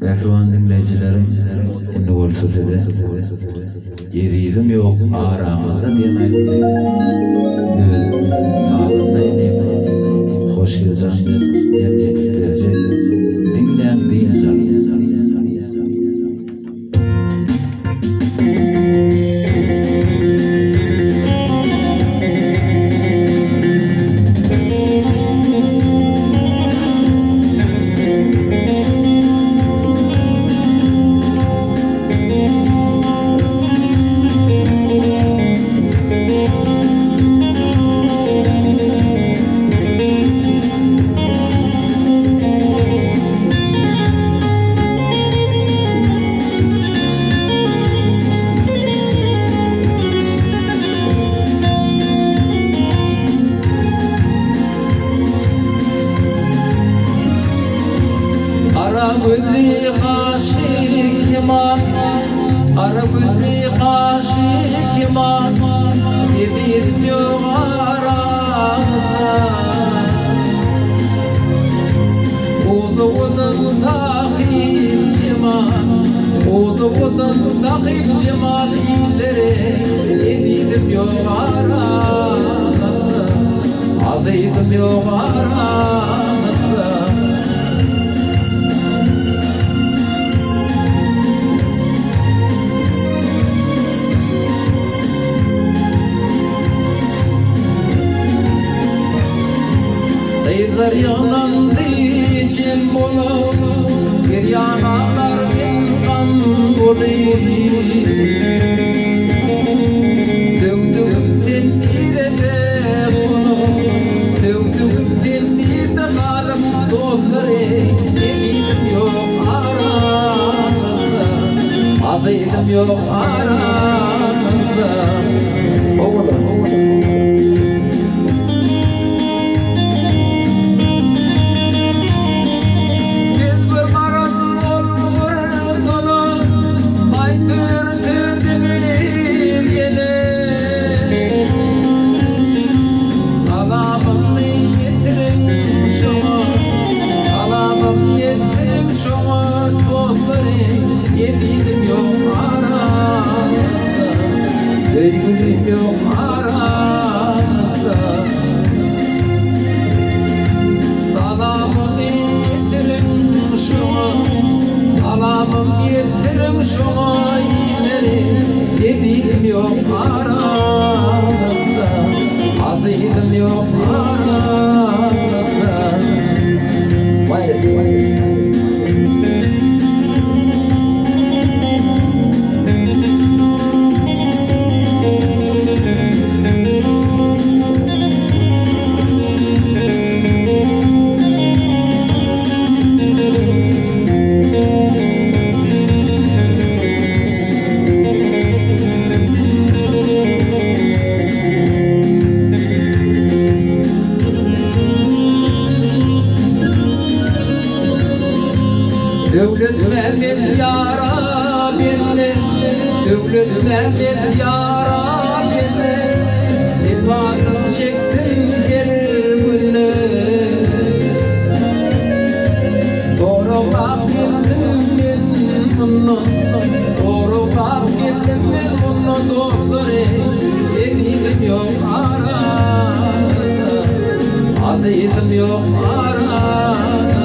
Behrivan dinleyicilerim, indi bolsa size yediğim yok aramızda diyemek. Sağlığında ineyim, hoş geleceğim yetkilerce dinleyen deyince. Arabulli kaşık iman, arabulli kaşık iman, yedim yok aramda. Oğlum takip cemal, oğlum takip cemal ileri, yedim yok aramda, adıydım yok aramda. Dayılar yanandı içim bolu, bir yanalar bin kan bolu. Dövdüm tenirede bunu, dövdüm tenirde kalım dostları. Eminim yok aramızda, adıydım yok aramızda. Yedim yok aramızda, sevgilim yok aramızda. Salamımı yetirim şuna, salamım yetirim şuna ileri. Yedim yok aramızda, adıydım yok aramızda. Vay eski, vay eski. Devlet Mehmet yara beni, Devlet Mehmet yara beni. Civanım çektim gelir güne. Doğrulap geldim ben bunu, doğrulap geldim ben bunu dostları. Eminim yok aramızda, adıydım yok aramızda.